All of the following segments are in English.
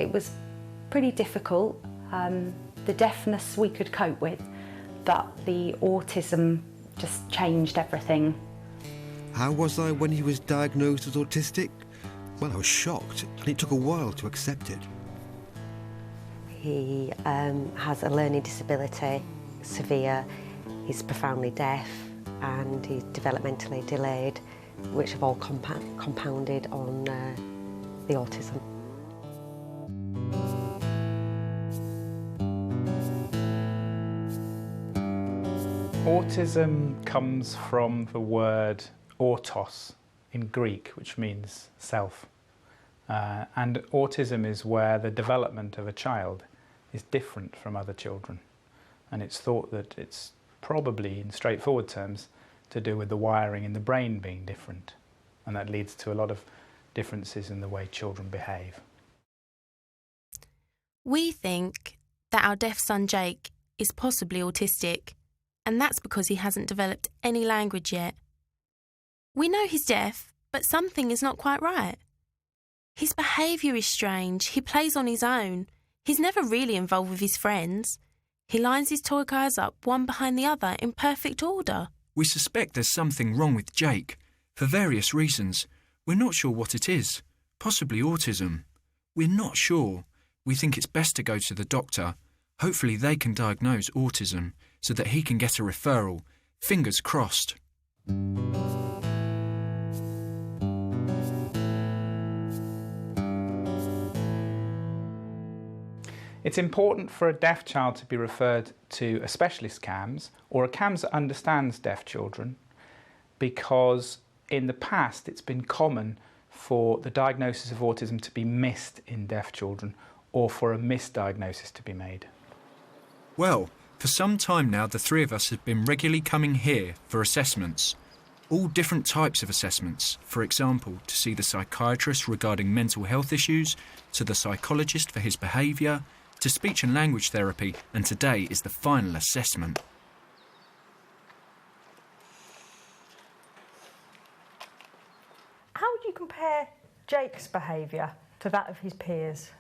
It was pretty difficult. The deafness we could cope with, but the autism just changed everything. How was I when he was diagnosed as autistic? Well, I was shocked, and it took a while to accept it. He has a learning disability, severe. He's profoundly deaf and he's developmentally delayed, which have all compounded on the autism. Autism comes from the word autos in Greek, which means self. And autism is where the development of a child is different from other children. And it's thought that it's probably, in straightforward terms, to do with the wiring in the brain being different. And that leads to a lot of differences in the way children behave. We think that our deaf son Jake is possibly autistic, and that's because he hasn't developed any language yet. We know he's deaf, but something is not quite right. His behaviour is strange. He plays on his own. He's never really involved with his friends. He lines his toy cars up one behind the other in perfect order. We suspect there's something wrong with Jake, for various reasons. We're not sure what it is. Possibly autism. We're not sure. We think it's best to go to the doctor. Hopefully they can diagnose autism so that he can get a referral. Fingers crossed. It's important for a deaf child to be referred to a specialist CAMHS or a CAMHS that understands deaf children, because in the past it's been common for the diagnosis of autism to be missed in deaf children or for a misdiagnosis to be made. Well, for some time now the three of us have been regularly coming here for assessments. All different types of assessments, for example, to see the psychiatrist regarding mental health issues, to the psychologist for his behaviour, to speech and language therapy, and today is the final assessment. How would you compare Jake's behaviour to that of his peers?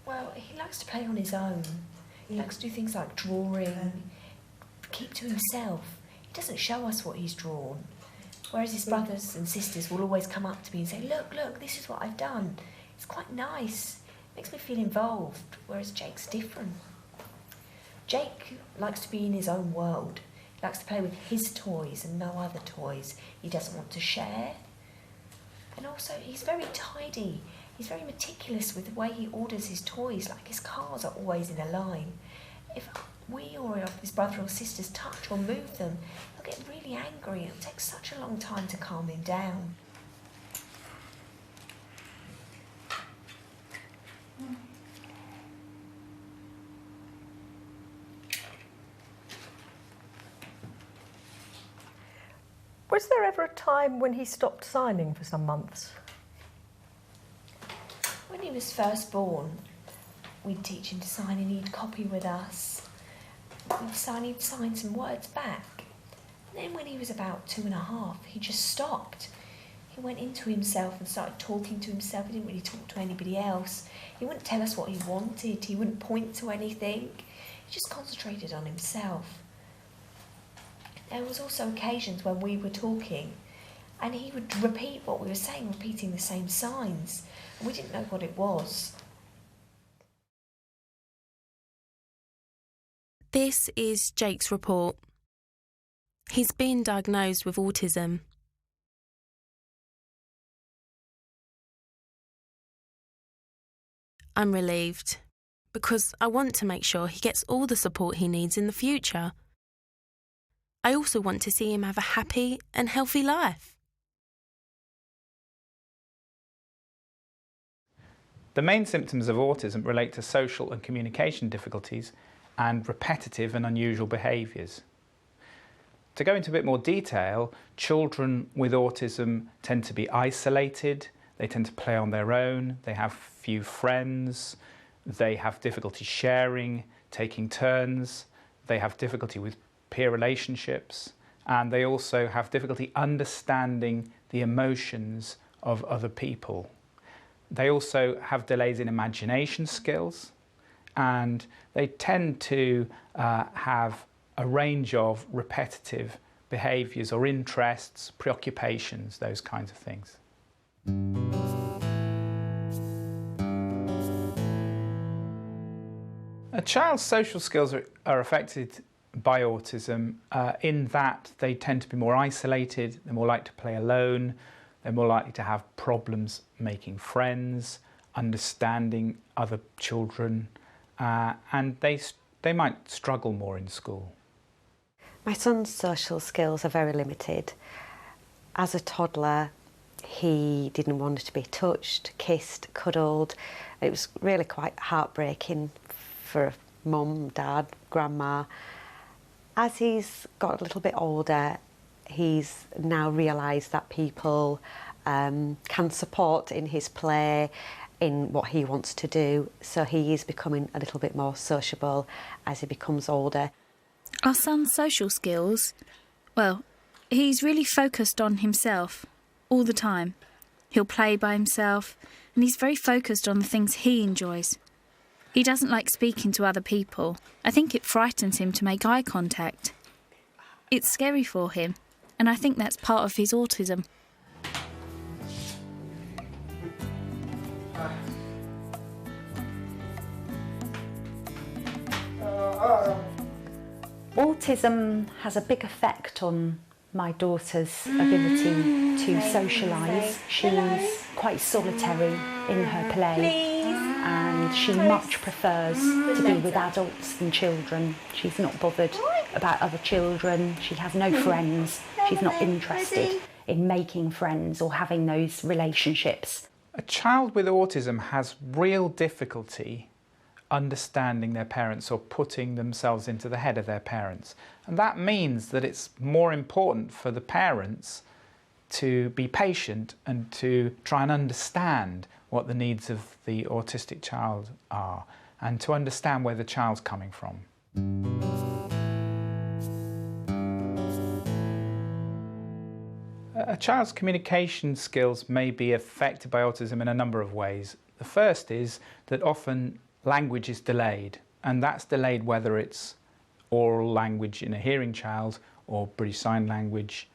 Well, he likes to play on his own. He likes to do things like drawing, keep to himself. He doesn't show us what he's drawn. Whereas his brothers and sisters will always come up to me and say, look, this is what I've done. It's quite nice. Makes me feel involved, whereas Jake's different. Jake likes to be in his own world. He likes to play with his toys and no other toys. He doesn't want to share. And also, he's very tidy. He's very meticulous with the way he orders his toys, like his cars are always in a line. If we or his brother or sisters touch or move them, he'll get really angry. It'll take such a long time to calm him down. Was there ever a time when he stopped signing for some months? When he was first born, we'd teach him to sign and he'd copy with us. He'd sign some words back. And then when he was about 2.5, he just stopped. He went into himself and started talking to himself. He didn't really talk to anybody else. He wouldn't tell us what he wanted. He wouldn't point to anything. He just concentrated on himself. There was also occasions when we were talking and he would repeat what we were saying, repeating the same signs. And we didn't know what it was. This is Jake's report. He's been diagnosed with autism. I'm relieved because I want to make sure he gets all the support he needs in the future. I also want to see him have a happy and healthy life. The main symptoms of autism relate to social and communication difficulties and repetitive and unusual behaviours. To go into a bit more detail, children with autism tend to be isolated, they tend to play on their own, they have few friends, they have difficulty sharing, taking turns, they have difficulty with peer relationships, and they also have difficulty understanding the emotions of other people. They also have delays in imagination skills, and they tend to have a range of repetitive behaviours or interests, preoccupations, those kinds of things. A child's social skills are affected by autism in that they tend to be more isolated, they're more likely to play alone, they're more likely to have problems making friends, understanding other children, and they might struggle more in school. My son's social skills are very limited. As a toddler, he didn't want to be touched, kissed, cuddled. It was really quite heartbreaking for mum, dad, grandma. As he's got a little bit older, he's now realised that people can support in his play, in what he wants to do, so he is becoming a little bit more sociable as he becomes older. Our son's social skills, well, he's really focused on himself all the time. He'll play by himself, and he's very focused on the things he enjoys. He doesn't like speaking to other people. I think it frightens him to make eye contact. It's scary for him, and I think that's part of his autism. Autism has a big effect on my daughter's ability to socialise. She's quite solitary in her play, and she much prefers to be with adults than children. She's not bothered about other children. She has no friends. She's not interested in making friends or having those relationships. A child with autism has real difficulty understanding their parents or putting themselves into the head of their parents. And that means that it's more important for the parents to be patient and to try and understand what the needs of the autistic child are and to understand where the child's coming from. A child's communication skills may be affected by autism in a number of ways. The first is that often language is delayed, and that's delayed whether it's oral language in a hearing child or British Sign Language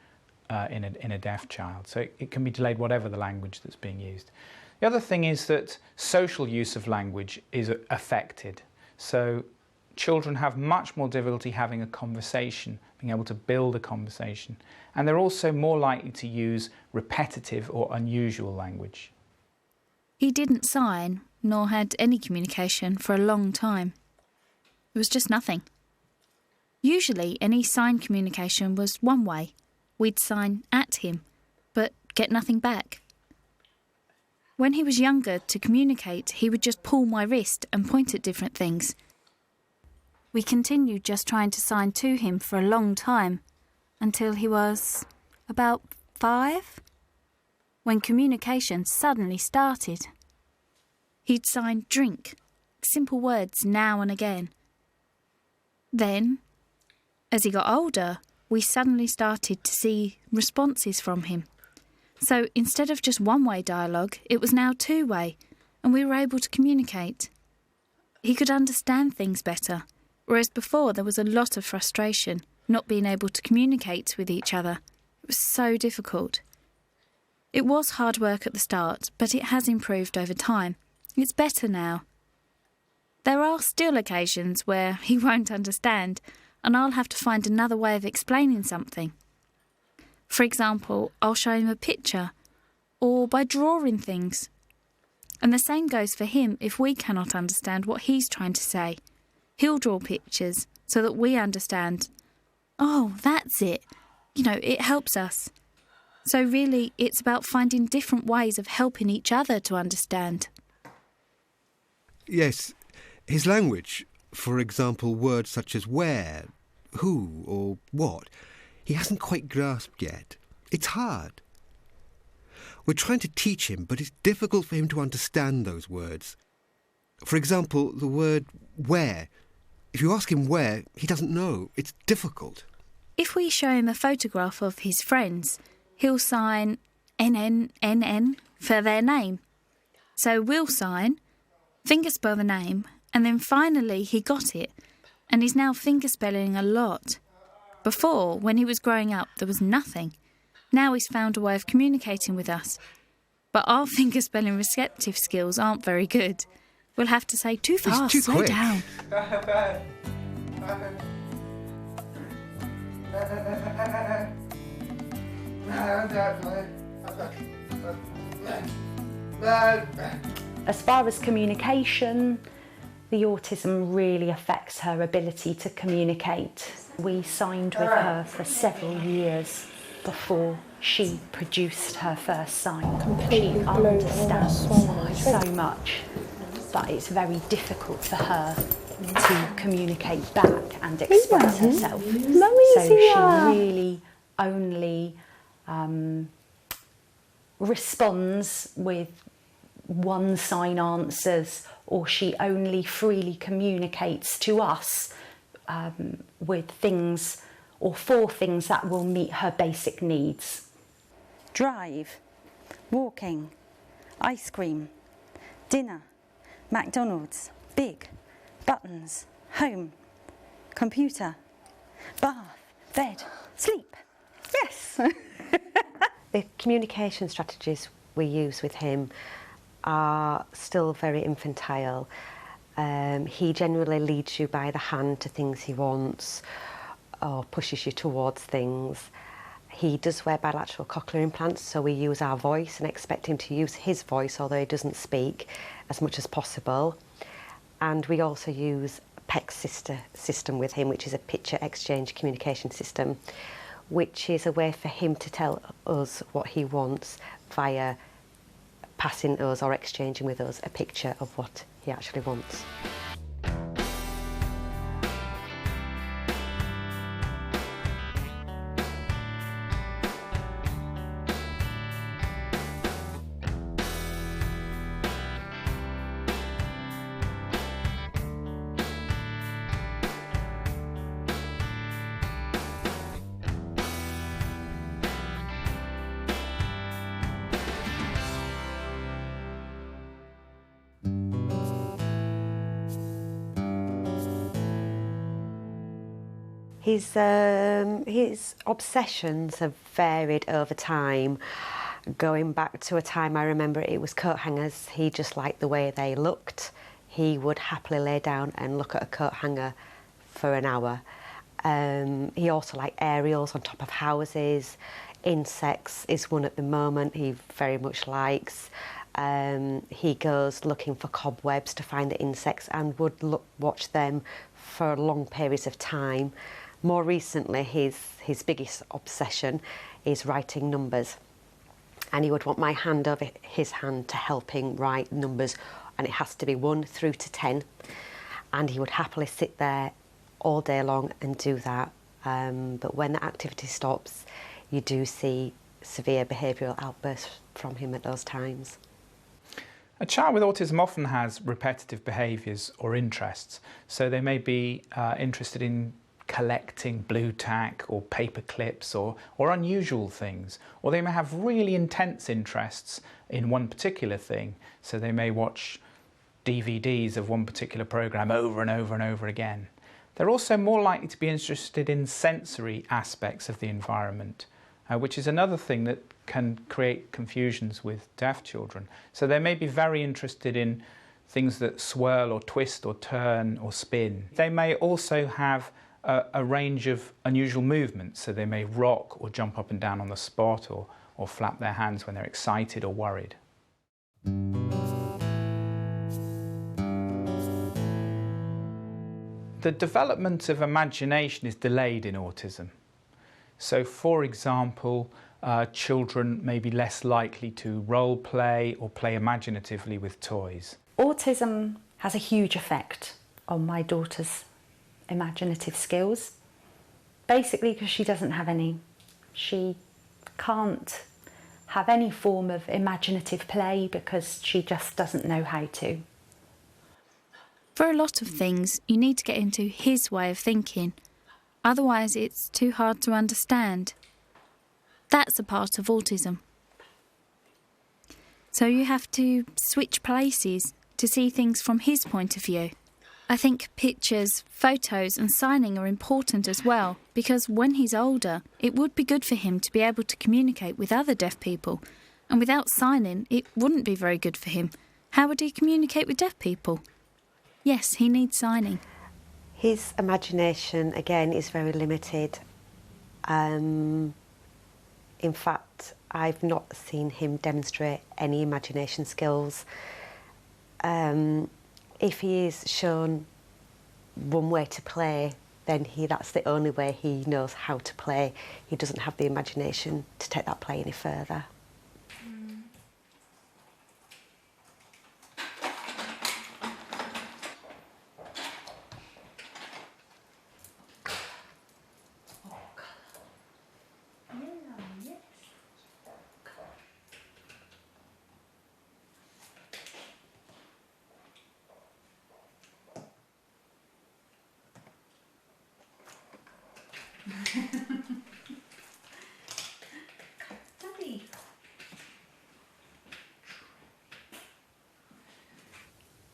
in a deaf child. So it can be delayed whatever the language that's being used. The other thing is that social use of language is affected. So children have much more difficulty having a conversation, being able to build a conversation, and they're also more likely to use repetitive or unusual language. He didn't sign, nor had any communication for a long time. It was just nothing. Usually any sign communication was one way. We'd sign at him, but get nothing back. When he was younger, to communicate, he would just pull my wrist and point at different things. We continued just trying to sign to him for a long time, until he was about 5, when communication suddenly started. He'd sign drink, simple words now and again. Then, as he got older, we suddenly started to see responses from him. So instead of just one-way dialogue, it was now two-way, and we were able to communicate. He could understand things better, whereas before there was a lot of frustration, not being able to communicate with each other. It was so difficult. It was hard work at the start, but it has improved over time. It's better now. There are still occasions where he won't understand, and I'll have to find another way of explaining something. For example, I'll show him a picture, or by drawing things. And the same goes for him if we cannot understand what he's trying to say. He'll draw pictures so that we understand. Oh, that's it. It helps us. So really, it's about finding different ways of helping each other to understand. Yes, his language, for example, words such as where, who or what, he hasn't quite grasped yet. It's hard. We're trying to teach him, but it's difficult for him to understand those words. For example, the word where. If you ask him where, he doesn't know. It's difficult. If we show him a photograph of his friends, he'll sign NNNN for their name. So we'll sign, fingerspell the name, and then finally he got it, and he's now fingerspelling a lot. Before, when he was growing up, there was nothing. Now he's found a way of communicating with us. But our fingerspelling receptive skills aren't very good. We'll have to say, too fast, too slow quick. down. As far as communication, the autism really affects her ability to communicate. We signed with her for several years before she produced her first sign. She understands so much, but it's very difficult for her to communicate back and express herself. So she really only responds with one sign answers, or she only freely communicates to us with things or for things that will meet her basic needs. Drive, walking, ice cream, dinner, McDonald's, big, buttons, home, computer, bath, bed, sleep. Yes! The communication strategies we use with him are still very infantile. He generally leads you by the hand to things he wants or pushes you towards things. He does wear bilateral cochlear implants, so we use our voice and expect him to use his voice, although he doesn't speak, as much as possible. And we also use a PEX system with him, which is a picture exchange communication system, which is a way for him to tell us what he wants via passing us or exchanging with us a picture of what he actually wants. His obsessions have varied over time. Going back to a time I remember, it was coat hangers. He just liked the way they looked. He would happily lay down and look at a coat hanger for an hour. He also liked aerials on top of houses. Insects is one at the moment he very much likes. He goes looking for cobwebs to find the insects and would watch them for long periods of time. More recently, his biggest obsession is writing numbers, and he would want my hand over his hand to help him write numbers, and it has to be 1 through to 10, and he would happily sit there all day long and do that. But when the activity stops, you do see severe behavioural outbursts from him at those times. A child with autism often has repetitive behaviours or interests, so they may be interested in collecting blue tack or paper clips or unusual things, or they may have really intense interests in one particular thing, so they may watch DVDs of one particular programme over and over and over again. They're also more likely to be interested in sensory aspects of the environment, which is another thing that can create confusions with deaf children. So they may be very interested in things that swirl or twist or turn or spin. They may also have a range of unusual movements, so they may rock or jump up and down on the spot or flap their hands when they're excited or worried. The development of imagination is delayed in autism. So, for example, children may be less likely to role play or play imaginatively with toys. Autism has a huge effect on my daughter's imaginative skills, basically because she doesn't have any. She can't have any form of imaginative play because she just doesn't know how to. For a lot of things, you need to get into his way of thinking. Otherwise, it's too hard to understand. That's a part of autism. So you have to switch places to see things from his point of view. I think pictures, photos and signing are important as well, because when he's older, it would be good for him to be able to communicate with other deaf people. And without signing, it wouldn't be very good for him. How would he communicate with deaf people? Yes, he needs signing. His imagination, again, is very limited. In fact, I've not seen him demonstrate any imagination skills. If he is shown one way to play, then that's the only way he knows how to play. He doesn't have the imagination to take that play any further.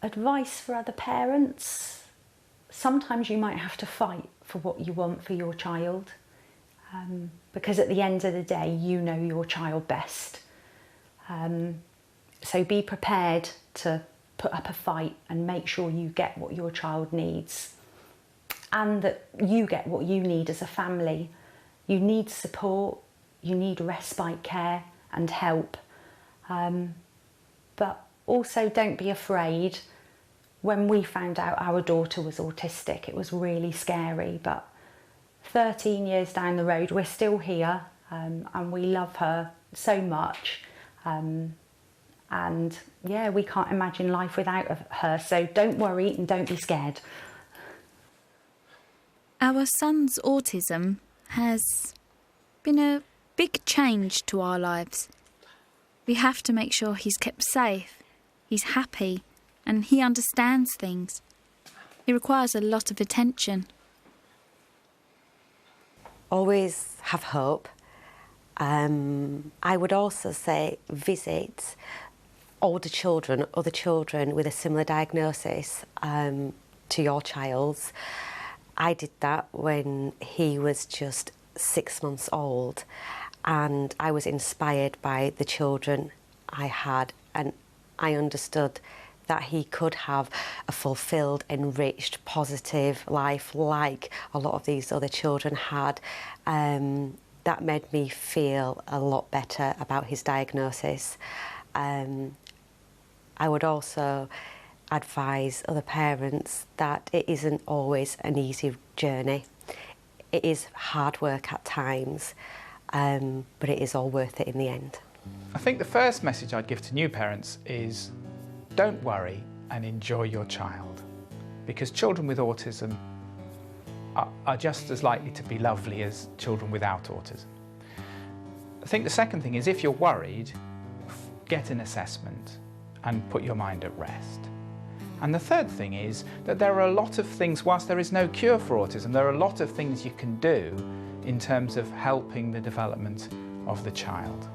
Advice for other parents. Sometimes you might have to fight for what you want for your child, because at the end of the day, you know your child best. So be prepared to put up a fight and make sure you get what your child needs, and that you get what you need as a family. You need support, you need respite care and help, but also don't be afraid. When we found out our daughter was autistic, it was really scary, but 13 years down the road, we're still here, and we love her so much. And yeah, we can't imagine life without her, so don't worry and don't be scared. Our son's autism has been a big change to our lives. We have to make sure he's kept safe, he's happy, and he understands things. It requires a lot of attention. Always have hope. I would also say visit older children, other children with a similar diagnosis to your child's. I did that when he was just 6 months old, and I was inspired by the children I had, and I understood that he could have a fulfilled, enriched, positive life like a lot of these other children had. That made me feel a lot better about his diagnosis. I would also advise other parents that it isn't always an easy journey. It is hard work at times, but it is all worth it in the end. I think the first message I'd give to new parents is don't worry and enjoy your child, because children with autism are just as likely to be lovely as children without autism. I think the second thing is, if you're worried, get an assessment and put your mind at rest. And the third thing is that there are a lot of things, whilst there is no cure for autism, there are a lot of things you can do in terms of helping the development of the child.